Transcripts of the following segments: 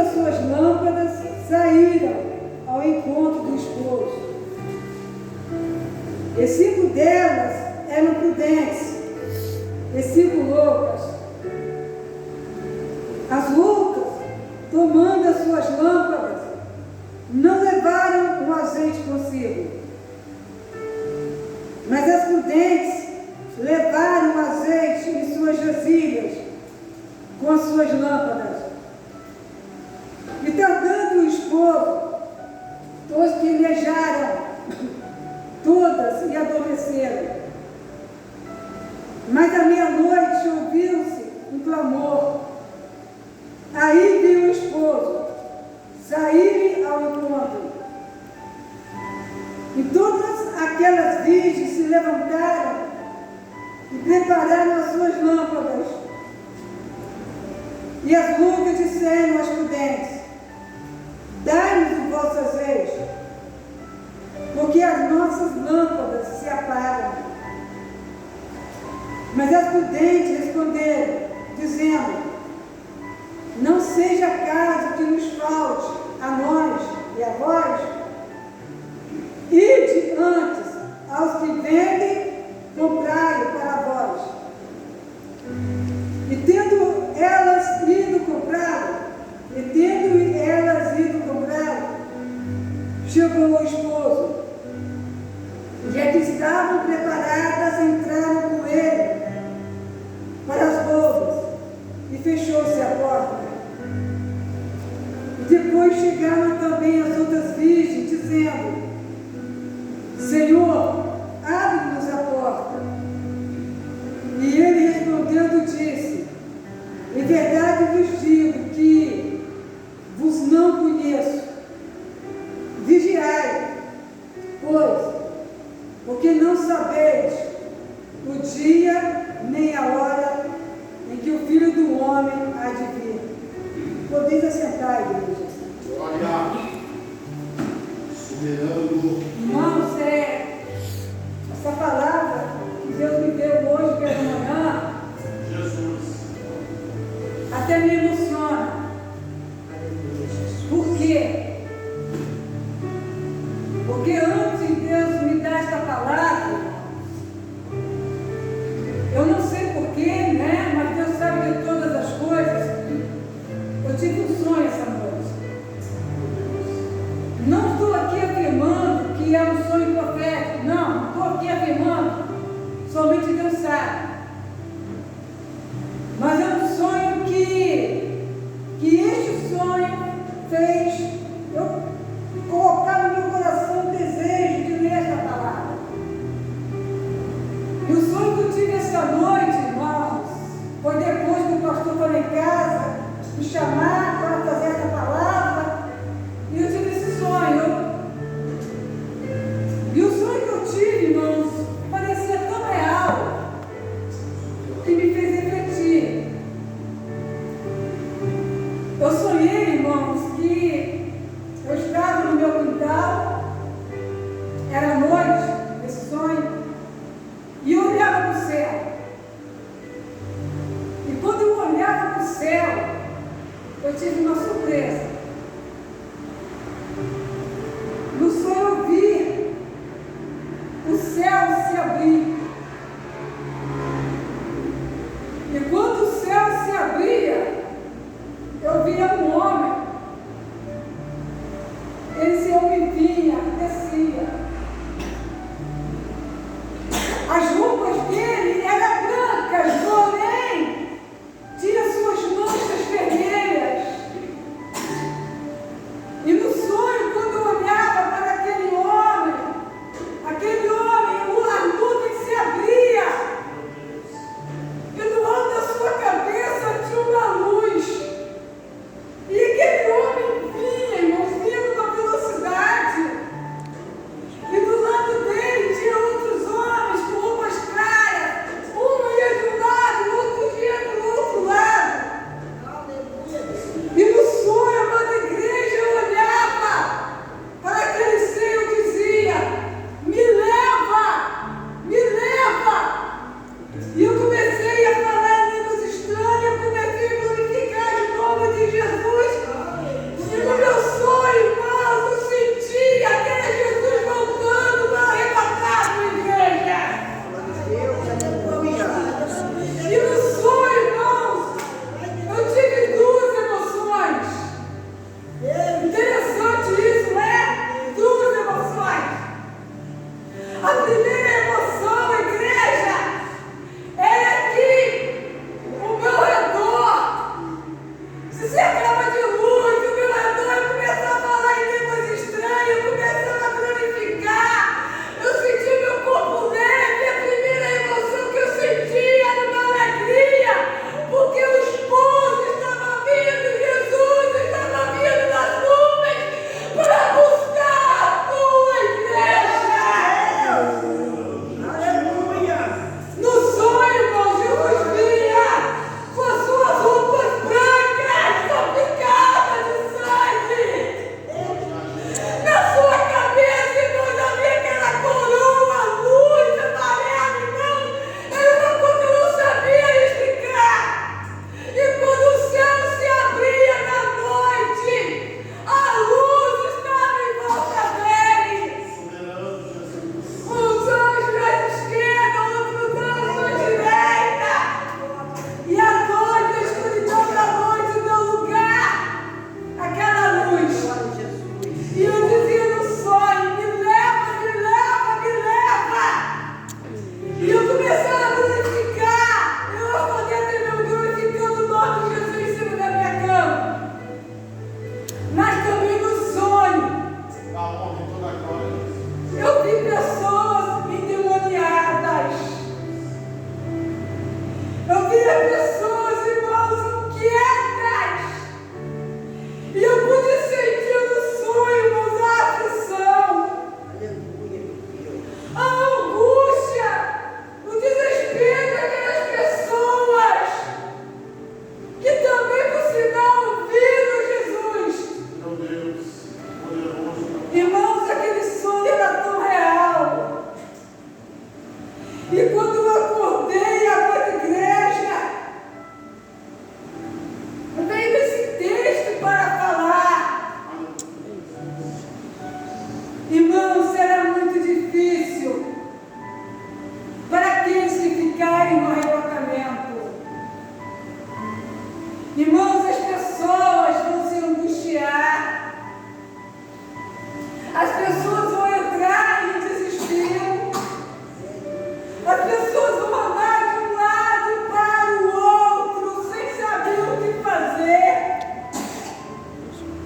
as suas lâmpadas, saíram ao encontro do esposo. E 5 delas eram prudentes, e 5 loucas. As loucas, tomando as suas lâmpadas, não levaram o azeite consigo. Mas as prudentes levaram o azeite em suas vasilhas, com as suas lâmpadas. E tardando o esposo, os que nejaram todas e adormeceram. Mas à meia-noite ouviu-se um clamor. Aí viu o esposo sair ao encontro. E todas aquelas virgens se levantaram e prepararam as suas lâmpadas. E as loucas disseram às prudentes: dai-nos o vosso azeite, porque as nossas lâmpadas se apagam. Mas as prudentes responderam, dizendo: não seja caso que nos falte a nós e a vós. Ide antes aos que vendem, comprai para vós. E tendo elas ido comprar, chegou o esposo. E é que estavam preparadas, entraram com ele para as bodas, e fechou-se a porta. Depois chegaram também as outras virgens, dizendo: Senhor, abre-nos a porta. E ele respondendo disse: em verdade vos digo que vos não conheço. Vigiai, pois, porque não sabeis o dia nem a hora em que o Filho do Homem há de vir. Podeis assentar, igreja. Olha, soberano. Irmãos, essa palavra que Deus me deu hoje pela manhã, Jesus. até me emociona. Por quê? Porque antes de Deus me dar esta palavra, eu não sei porquê, né? Mas Deus sabe de todas as coisas. Eu tive um sonho essa noite. Não estou aqui afirmando que é um sonho profético. Não estou aqui afirmando. Somente Deus sabe. Mas é um sonho que este sonho fez eu colocar no meu coração o desejo de ler esta palavra. E o sonho que eu tive esta noite, irmãos, foi depois que o pastor foi lá em casa me chamar para trazer essa palavra, e eu tive esse sonho. E o sonho que eu tive, irmãos, parecia tão real que me fez refletir. Eu sonhei, irmãos, que eu estava no meu quintal, era noite, esse sonho, e eu olhava para o céu. E quando eu olhava para o céu, eu tive uma surpresa. No sonho eu vi o céu se abrir. E quando o céu se abria, eu via um homem. Esse homem vinha, descia. As roupas dele eram brancas, porém tinha suas manchas vermelhas.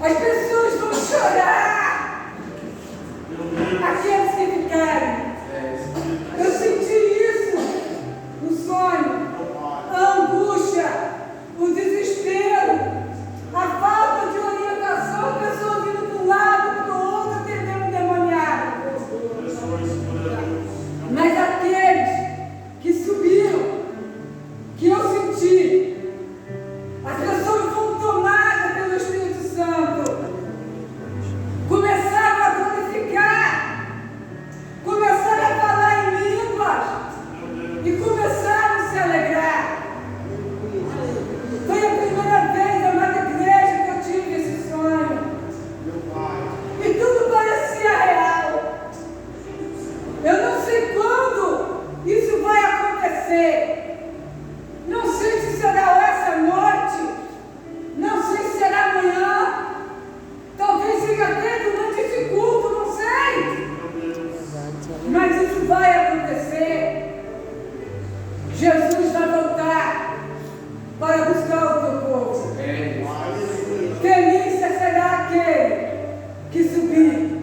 As pessoas vão chorar. Aqueles que ficarem. Eu senti isso no sonho. A angústia, o desespero, a falta de orientação, a pessoa vindo de um lado para o outro, atendendo demoniado. Mas aqueles que subiram, que eu senti, as pessoas foram tomadas pelo Espírito Santo, começaram a glorificar, começaram a falar em línguas e começaram a se alegrar. Foi a primeira vez, amada igreja, que eu tive esse sonho. E tudo parecia real. Eu não sei quando isso vai acontecer. Não sei se será essa noite. Não sei se será amanhã. Talvez seja até durante esse culto, não sei. Mas isso vai acontecer. Jesus vai voltar para buscar o teu povo. Feliz será aquele que subir,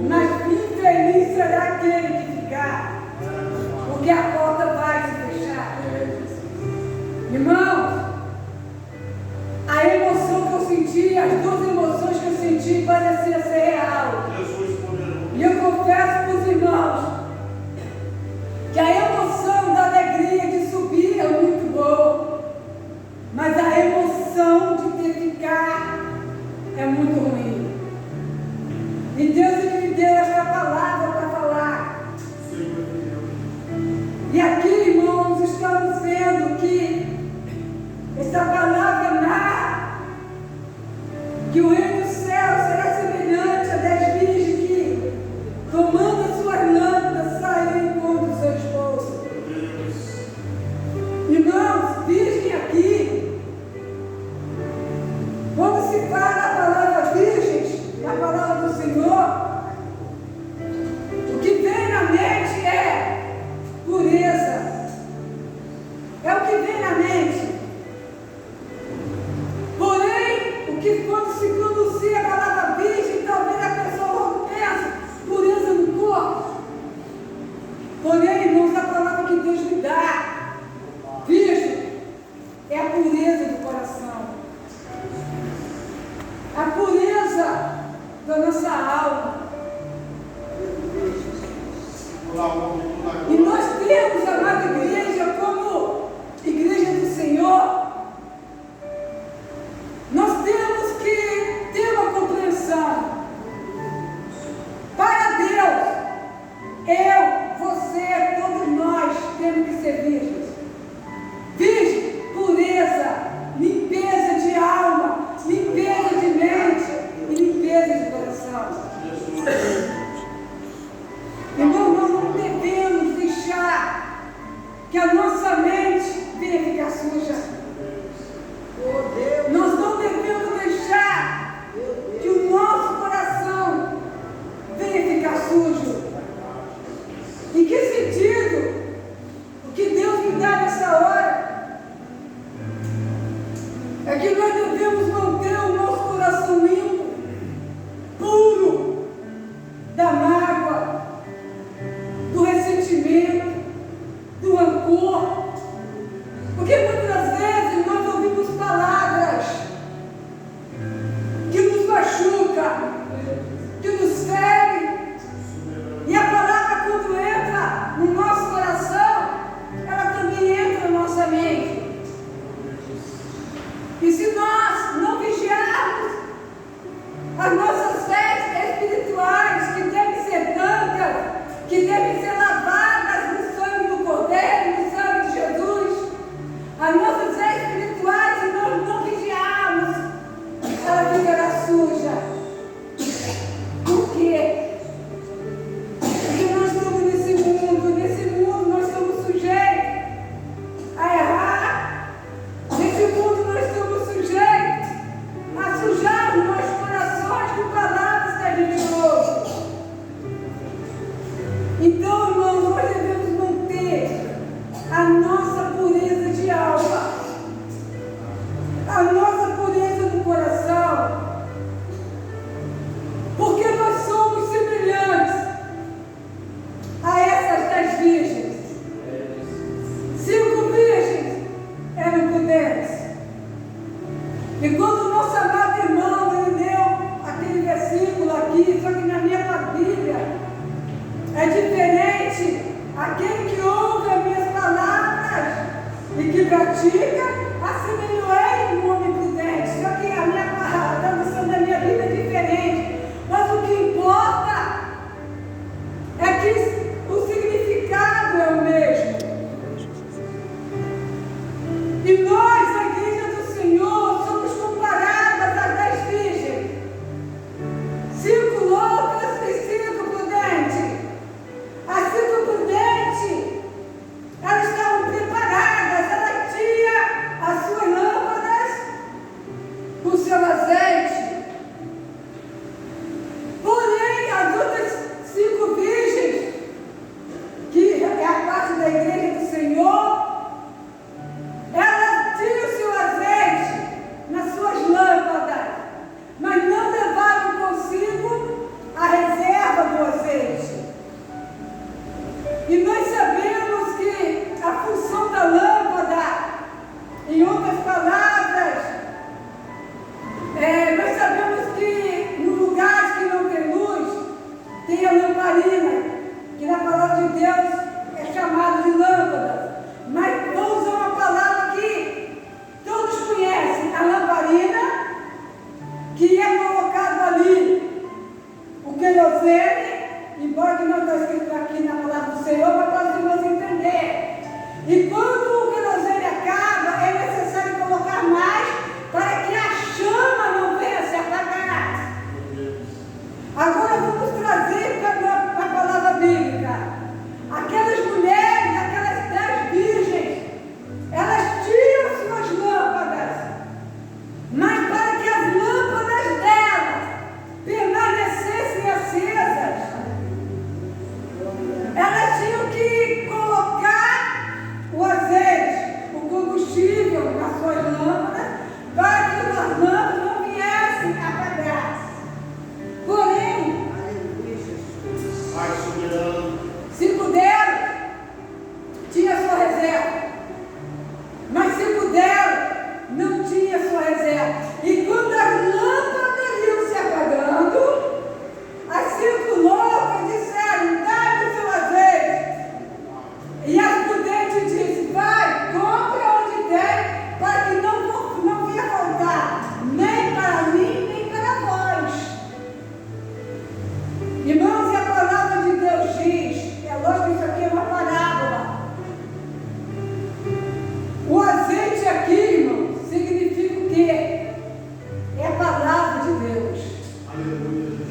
mas infeliz será aquele que ficar, porque a porta vai se fechar. Irmãos, a emoção que eu senti, as duas emoções que eu senti, parecia ser real. E eu confesso para os irmãos que a emoção da alegria de subir é muito boa, mas a emoção de ter que ficar é muito ruim. E Deus me deu essa palavra para falar. E aqui, irmãos, estamos vendo que essa palavra narra que o reino do céu será semelhante a 10 virgens que, tomando as suas lâmpadas, saíram em encontro do seu esposo. Irmãos, virgem aqui, quando se fala a palavra virgens, na palavra do Senhor, o que vem na mente é pureza. É o que vem na mente. Porém, o que quando se pronuncia a palavra virgem, talvez a pessoa logo pensa pureza no corpo. Porém, irmãos, a palavra que Deus me dá, virgem, é a pureza do coração. A pureza da nossa alma. E nós temos, amada igreja, como igreja do Senhor, nós temos que ter uma compreensão. Para Deus, eu, você, todos nós temos que ser virgens. Virgem, pureza, limpeza de alma, limpeza de mente e limpeza de coração. Irmão, nós não devemos deixar que a nossa mente venha ficar suja. Nós não devemos deixar que o nosso coração venha ficar sujo. Em que sentido? O que Deus me dá nessa hora é que nós devemos manter o nosso coração limpo, puro, da mágoa, do ressentimento, do rancor. Porque muitas vezes nós ouvimos palavras que nos machucam, que nos ferem. E a palavra, quando entra no nosso coração, ela também entra na nossa mente. E se nós não vigiarmos as nossas fés espirituais, que devem ser brancas, que devem ser lavadas no sangue do Cordeiro, no sangue de Jesus, as nossas fés espirituais, se nós não vigiarmos, ela ficará suja. que é colocado ali. O querosene, embora que não está escrito aqui na palavra do Senhor, mas para os irmãos entender. E quando o querosene acaba, é necessário colocar mais para que a chama não venha se apagar. Agora vamos trazer para a palavra bíblica. Aquelas mulheres, aquelas 10 virgens, elas tiram suas lâmpadas, mas para que as lâmpadas delas permanecessem acesas, elas tinham que colocar o azeite, o combustível nas suas lâmpadas, para que as lâmpadas não viessem apagar. Porém, Pai soberano, 5 delas tinha sua reserva, mas 5 delas não tinha sua reserva. E quando as lâmpadas iam se apagando, as 5 loucas disseram: dá-me o seu azeite. E as prudentes disse: vai, compre onde tem, para que não venha faltar, nem para mim, nem para vós. Irmãos, e a palavra de Deus diz, é lógico que isso aqui é uma parábola. O azeite aqui, irmão, significa o quê? É a palavra de Deus. aleluia.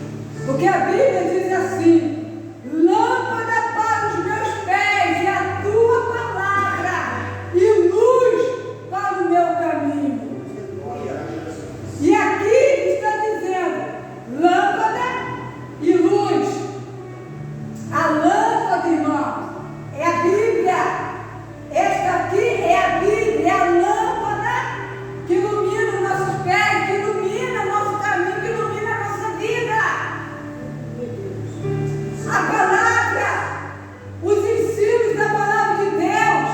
Porque a Bíblia diz assim: lâmpada para os meus pés é a tua palavra, e luz para o meu caminho. Glória a Jesus. E aqui está dizendo lâmpada e luz. A lâmpada, irmão, é a Bíblia. Esta aqui é a Bíblia, é a lâmpada que ilumina os nossos pés, que ilumina o nosso caminho, que ilumina a nossa vida. A palavra, os ensinos da palavra de Deus,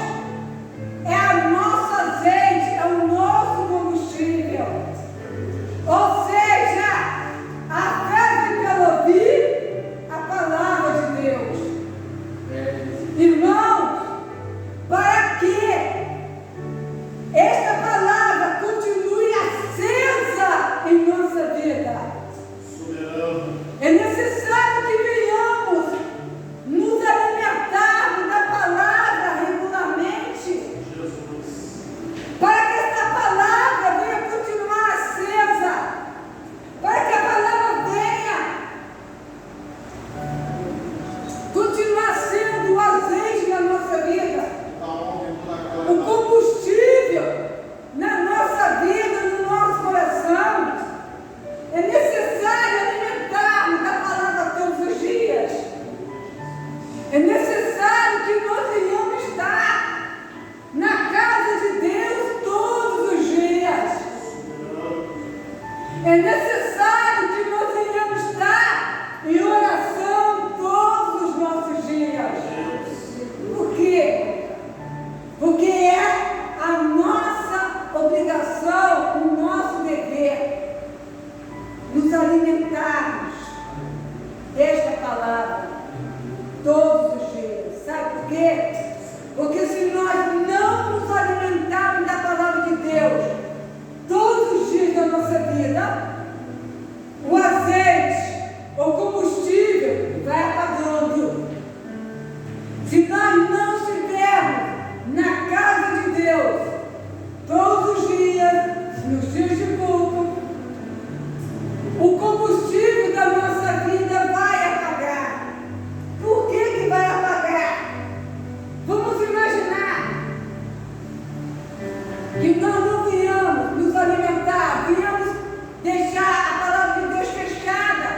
é o nosso azeite, é o nosso combustível. Ou seja, a fé vem pelo ouvir a palavra de Deus. Irmãos, para que esta palavra continue acesa em nossa vida, Soberano, é necessário que venhamos nos alimentarmos da palavra regularmente, Jesus. para que esta palavra venha continuar acesa, para que a palavra venha continuar sendo o azeite na nossa vida, Da honra e toda a o glória. combustível na nossa vida, no nosso coração. É necessário alimentarmos da palavra todos os dias. É necessário que nós venhamos estar na casa de Deus todos os dias. É necessário que nós venhamos estar em oração todos os nossos dias. Por quê? Porque é a nossa obrigação, o nosso dever, nos alimentarmos desta palavra todos os dias. Sabe por quê? Porque se nós não nos alimentarmos da palavra de Deus todos os dias da nossa vida, o azeite, o combustível vai apagando. Se nós não estivermos na casa de Deus todos os dias, nos dias de culto, o combustível da nossa vida vai apagar. Por que vai apagar? Vamos imaginar que nós não venhamos nos alimentar, venhamos deixar a palavra de Deus fechada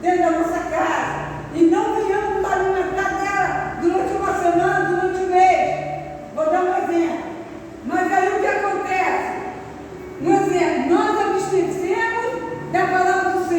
dentro da nossa casa e não venhamos nos alimentar dela durante uma semana, durante um mês. Vou dar um exemplo. Mas aí o que acontece? Um exemplo, nós abstecemos da palavra do Senhor.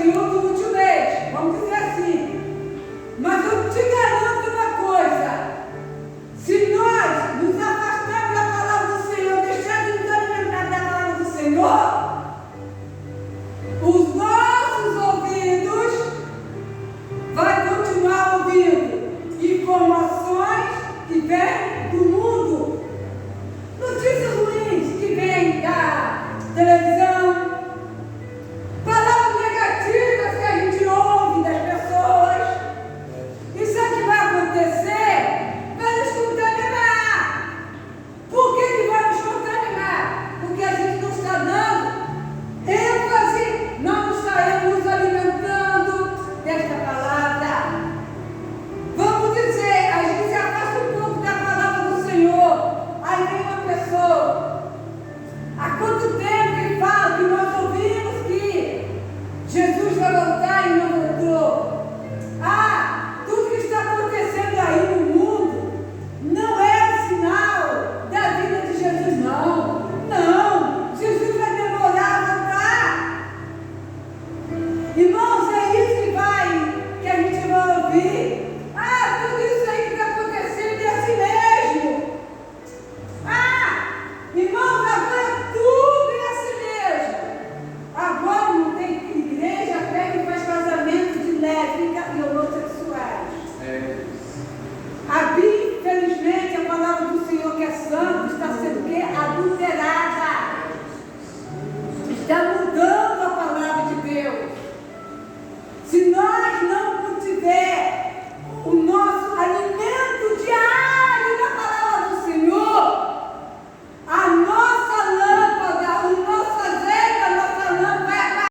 Irmão,